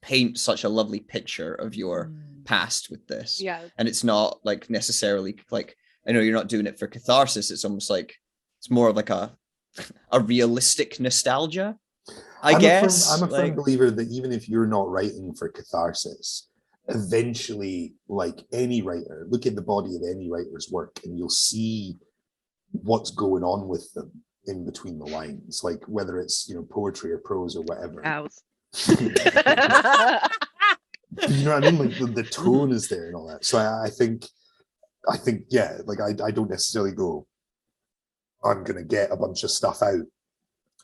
paint such a lovely picture of your past with this. Yeah. And it's not like necessarily like, I know you're not doing it for catharsis. It's almost like it's more of like a realistic nostalgia, I guess. I'm a firm believer that even if you're not writing for catharsis, eventually, like any writer, look at the body of any writer's work and you'll see what's going on with them in between the lines, like whether it's, you know, poetry or prose or whatever. You know what I mean? Like the tone is there and all that. So I think, yeah, like I don't necessarily go, I'm gonna get a bunch of stuff out,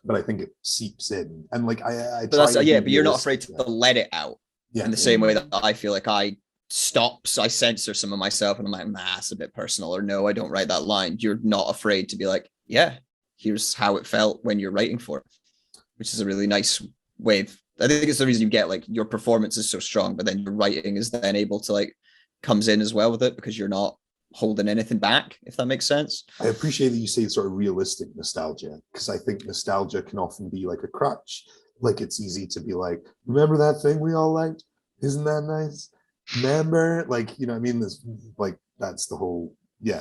but I think it seeps in. And like I but that's, yeah, but you're not afraid to let it out. Yeah. In the same way that I feel like I censor some of myself and I'm like, nah, it's a bit personal, or no, I don't write that line. You're not afraid to be like, yeah, here's how it felt when you're writing for it, which is a really nice way of, I think it's the reason you get like your performance is so strong, but then your writing is then able to like comes in as well with it because you're not holding anything back, if that makes sense. I appreciate that you say sort of realistic nostalgia, because I think nostalgia can often be like a crutch. Like it's easy to be like, remember that thing we all liked? Isn't that nice? Remember? Like, you know what I mean? This, like, that's the whole, yeah.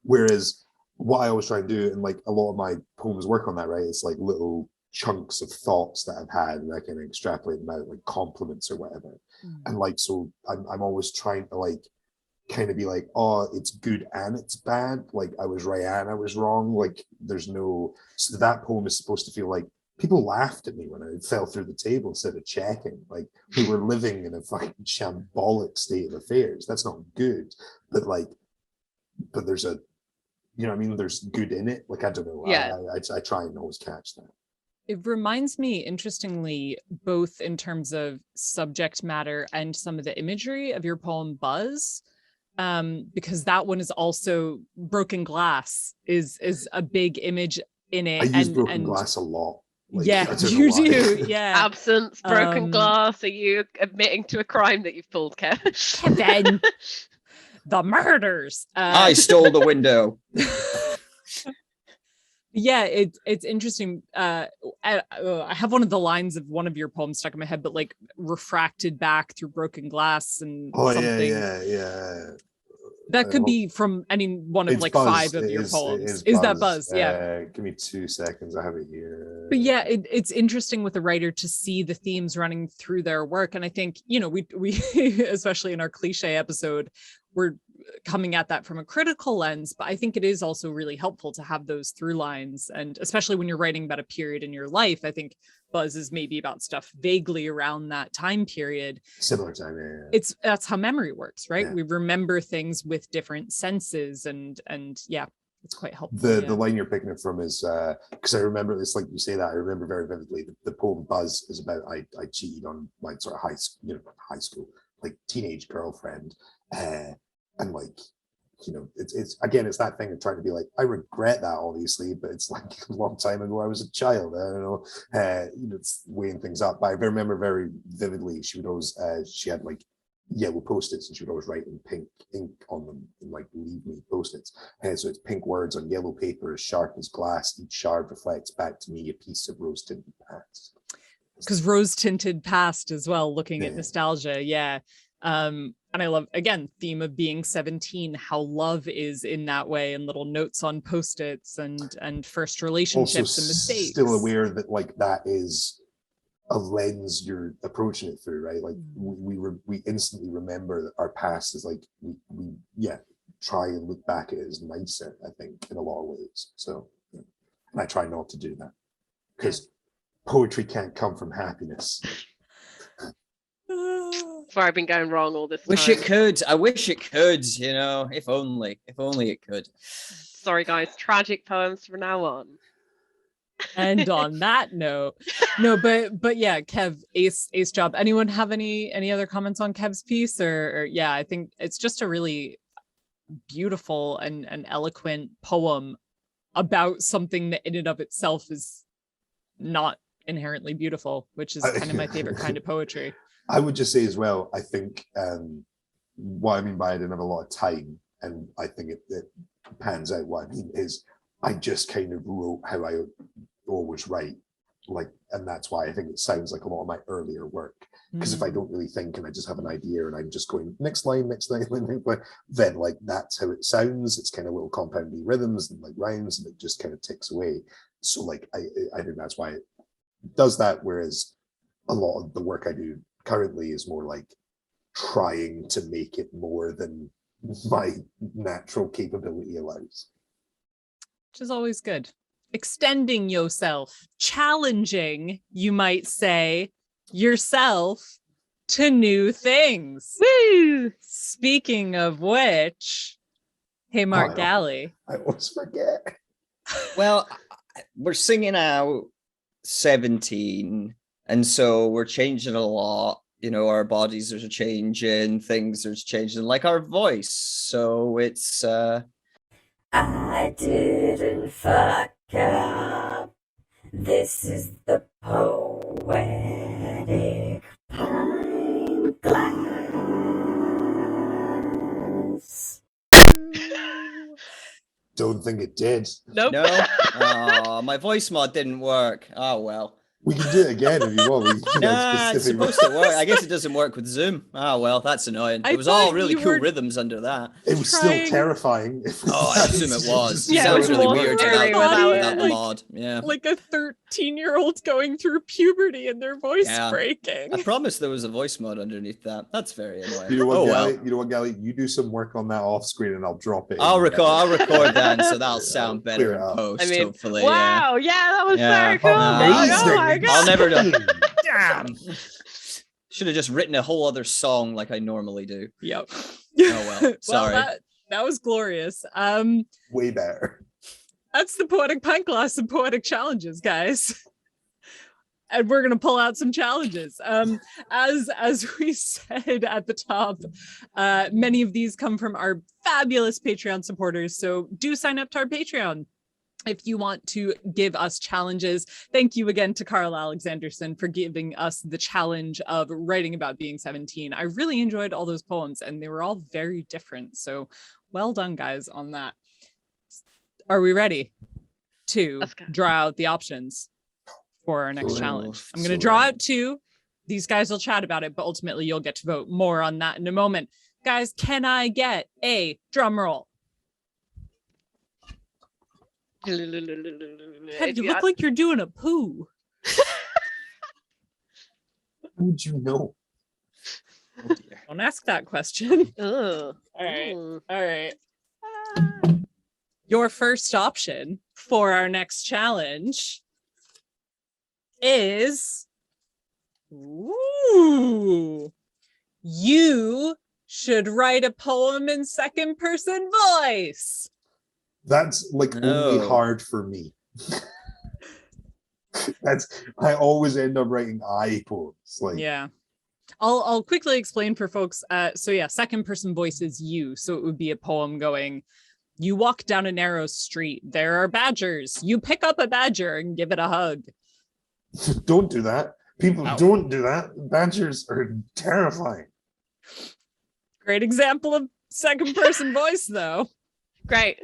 Whereas what I always try and do, and like a lot of my poems work on that, right? It's like little chunks of thoughts that I've had and I can extrapolate them out, like compliments or whatever. And like, so I'm always trying to like kind of be like, oh, it's good and it's bad. Like I was right and I was wrong. Like there's no, so that poem is supposed to feel like people laughed at me when I fell through the table instead of checking. Like we were living in a fucking shambolic state of affairs. That's not good. But like, but there's a, you know what I mean? There's good in it. Like, I don't know. Yeah. I try and always catch that. It reminds me, interestingly, both in terms of subject matter and some of the imagery of your poem Buzz, because that one is also broken glass is a big image in it. I use broken glass a lot. Like, yeah, you do. Yeah. Absence, broken glass. Are you admitting to a crime that you've pulled, Kevin? Kevin, the murders. I stole the window. Yeah, it's interesting. I have one of the lines of one of your poems stuck in my head, but like refracted back through broken glass and something. Yeah. That could be from any one of like Buzz. 5 of your poems. Is that Buzz? Yeah. Give me 2 seconds. I have it here. But yeah, it's interesting with a writer to see the themes running through their work. And I think, you know, we especially in our cliche episode, we're coming at that from a critical lens, but I think it is also really helpful to have those through lines. And especially when you're writing about a period in your life, I think Buzz is maybe about stuff vaguely around that time period. Similar time, yeah. That's how memory works, right? Yeah. We remember things with different senses and yeah, it's quite helpful. The line you're picking it from is because I remember this, like you say that, I remember very vividly. The poem Buzz is about I cheated on my sort of high school, like teenage girlfriend. And like, you know, it's again, it's that thing of trying to be like, I regret that obviously, but it's like a long time ago I was a child. I don't know, you know, it's weighing things up. But I remember very vividly, she would always, she had like yellow post-its and she would always write in pink ink on them and like leave me post-its. And so it's pink words on yellow paper as sharp as glass. Each shard reflects back to me a piece of rose-tinted past. Because rose-tinted past as well, looking at nostalgia. Yeah. And I love, again, theme of being 17, how love is in that way, and little notes on post-its and first relationships also and mistakes. Still aware that like that is a lens you're approaching it through, right? Like we instantly remember that our past is like we try and look back at it as nicer, I think, in a lot of ways. So, and I try not to do that because poetry can't come from happiness. Where I've been going wrong all this time. Wish it could. I wish it could, you know, if only it could. Sorry guys, tragic poems from now on. And on that note, no, but yeah, Kev, ace job. Anyone have any other comments on Kev's piece? Or yeah, I think it's just a really beautiful and eloquent poem about something that in and of itself is not inherently beautiful, which is kind of my favorite kind of poetry. I would just say as well, I think what I mean by I didn't have a lot of time, and I think it pans out what I mean is I just kind of wrote how I always write, like, and that's why I think it sounds like a lot of my earlier work. Because if I don't really think and I just have an idea and I'm just going next line, then like that's how it sounds. It's kind of little compounding rhythms and like rhymes, and it just kind of ticks away. So like I think that's why it does that. Whereas a lot of the work I do currently is more like trying to make it more than my natural capability allows. Which is always good. Extending yourself, challenging, you might say, yourself to new things. Woo! Speaking of which, hey, Mark Galley. I always forget. Well, we're singing out 17, and so we're changing a lot. You know, our bodies are changing, things are changing, like our voice. So it's I didn't fuck up. This is the poetic pint glass. Don't think it did. Nope. no. My voice mod didn't work. Oh well. We can do it again if you want. We can do Nah, a it's specific... supposed to work. I guess it doesn't work with Zoom. Oh well, that's annoying. It was all really cool rhythms under that. It was still terrifying. Oh, I assume it was. Yeah, It sounds it was really more weird scary without the like, mod. Yeah. Like a 13-year-old going through puberty and their voice breaking. I promise there was a voice mod underneath that. That's very annoying. You know what, oh Gally? well. You know what, Gally? You do some work on that off screen, and I'll drop it. I'll record that, and so that'll sound better Clear in up. post. I mean, hopefully. wow, yeah, that was Yeah. so cool. Amazing. Oh my God. I'll never do. Damn. Should have just written a whole other song like I normally do. Yep. Oh well. Sorry. Well, that was glorious. Way better. That's the Poetic Pint Glass and Poetic Challenges, guys. And we're gonna pull out some challenges. As we said at the top, many of these come from our fabulous Patreon supporters. So do sign up to our Patreon if you want to give us challenges. Thank you again to Carl Alexanderson for giving us the challenge of writing about being 17. I really enjoyed all those poems, and they were all very different. So well done, guys, on that. Are we ready to draw out the options for our next challenge? I'm going to draw out 2. These guys will chat about it, but ultimately you'll get to vote. More on that in a moment. Guys, can I get a drum roll? Kev, you look like you're doing a poo. How would you know? Oh, dear. Don't ask that question. Ugh. All right. Your first option for our next challenge is you should write a poem in second person voice. That's like only hard for me. I always end up writing I poems. Like, yeah. I'll quickly explain for folks. So yeah, second person voice is you. So it would be a poem going, you walk down a narrow street. There are badgers. You pick up a badger and give it a hug. Don't do that. People don't do that. Badgers are terrifying. Great example of second person voice, though. Great.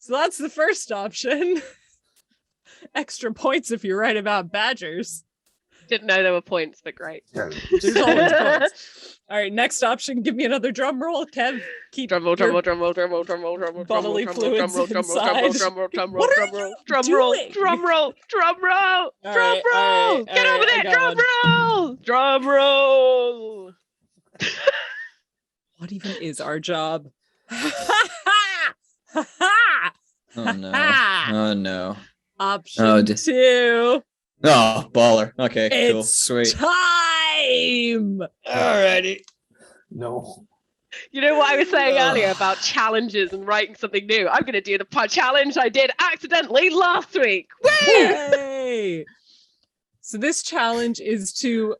So that's the first option. Extra points if you're right about badgers. Didn't know there were points, but great. Yeah. There's always points. All right, next option. Give me another drum roll, Kev. Keep drum roll, drum roll, drum roll, drum roll, drum roll, drum roll, bodily fluids drum roll, drum roll, inside. drum roll, drum roll, What drum are roll, you drum roll, doing? drum roll, drum roll, All drum right, roll. Get over I there, got drum roll, drum roll. What even is our job? Oh no. Oh no. Option Oh, 2. Oh, baller. Okay, cool. It's Sweet. time. Alrighty. No. You know what I was saying earlier about challenges and writing something new? I'm going to do the challenge I did accidentally last week. Woo! Yay! So this challenge is to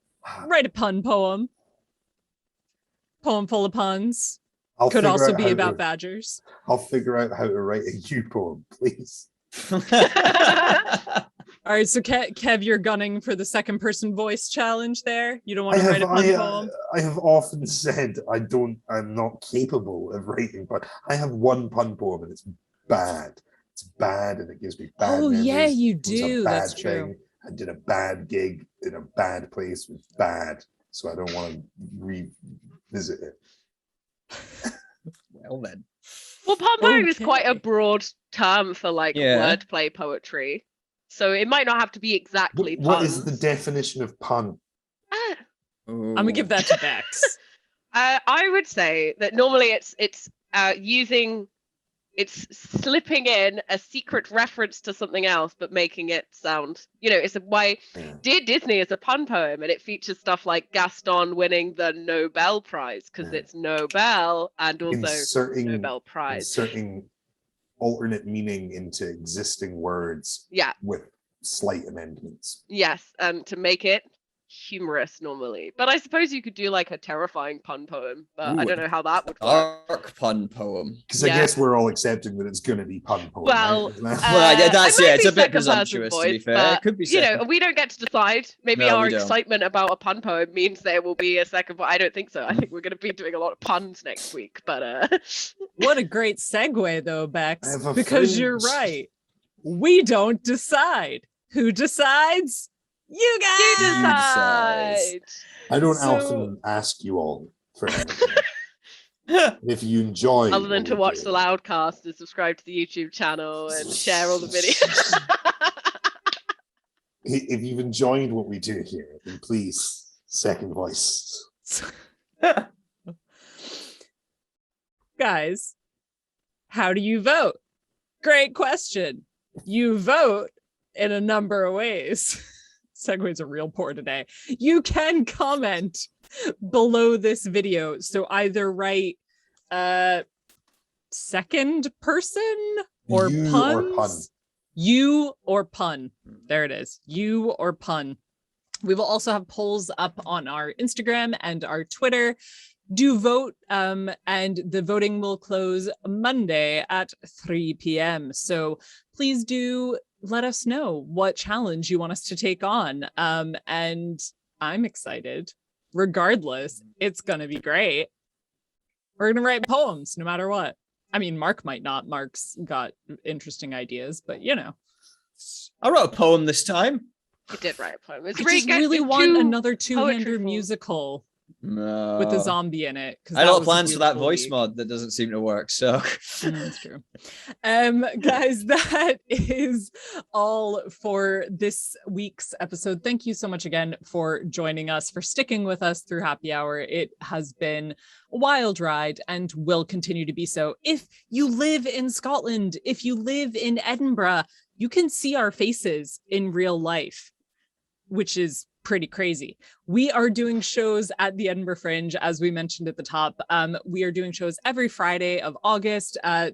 write a pun poem. Poem full of puns. Could also be about badgers. I'll figure out how to write a you poem, please. All right, so Kev, you're gunning for the second person voice challenge there. You don't want to write a pun poem? I have often said I'm not capable of writing pun. I have one pun poem and it's bad. It's bad and it gives me bad memories. Yeah, you It was a do. bad That's true. thing. I did a bad gig in a bad place. It was bad. So I don't want to revisit it. Well then. Well, pun poem is quite a broad term for like wordplay poetry. So it might not have to be exactly puns. What is the definition of pun? I'm gonna give that to Bex. I would say that normally it's slipping in a secret reference to something else, but making it sound, it's Dear Disney is a pun poem, and it features stuff like Gaston winning the Nobel Prize because it's Nobel and also Nobel Prize. Inserting alternate meaning into existing words with slight amendments. Yes, and to make it humorous normally. But I suppose you could do like a terrifying pun poem, but I don't know how that would work. Dark pun poem. Because I guess we're all accepting that it's going to be pun poem. Well, right? It's a bit presumptuous to be fair. But, it could be we don't get to decide. Maybe our excitement about a pun poem means there will be a second voice. I don't think so. I think we're going to be doing a lot of puns next week. But what a great segue though, Bex, because you're right. We don't decide. Who decides? You guys! You decide! I don't often ask you all for anything. If you enjoy... Other than to watch the Loudcast and subscribe to the YouTube channel and share all the videos. If you've enjoyed what we do here, then please, second voice. Guys, how do you vote? Great question. You vote in a number of ways. Segues are real poor today. You can comment below this video. So either write second person or puns. You or pun. There it is. You or pun. We will also have polls up on our Instagram and our Twitter. Do vote, and the voting will close Monday at 3 p.m. So please do let us know what challenge you want us to take on. And I'm excited. Regardless, it's going to be great. We're going to write poems no matter what. I mean, Mark might not. Mark's got interesting ideas, but I wrote a poem this time. You did write a poem. It's I really want another two-hander musical. No. With a zombie in it. I had a lot of plans for that voice mod that doesn't seem to work. So that's true. Guys, that is all for this week's episode. Thank you so much again for joining us, for sticking with us through happy hour. It has been a wild ride and will continue to be so. If you live in Scotland, if you live in Edinburgh, you can see our faces in real life, which is pretty crazy. We are doing shows at the Edinburgh Fringe, as we mentioned at the top. We are doing shows every Friday of August. By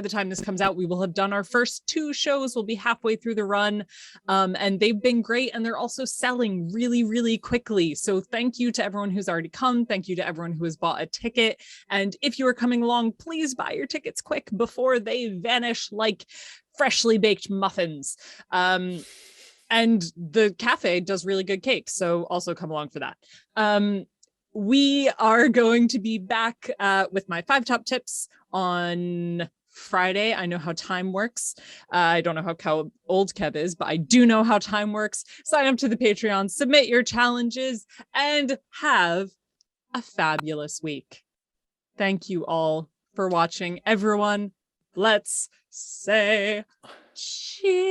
the time this comes out, we will have done our first 2 shows. We'll be halfway through the run, and they've been great, and they're also selling really, really quickly. So thank you to everyone who's already come. Thank you to everyone who has bought a ticket. And if you are coming along, please buy your tickets quick before they vanish like freshly baked muffins. And the cafe does really good cakes, so also come along for that. We are going to be back with my 5 top tips on Friday. I know how time works. I don't know how old Kev is, but I do know how time works. Sign up to the Patreon, submit your challenges, and have a fabulous week. Thank you all for watching. Everyone, let's say cheers.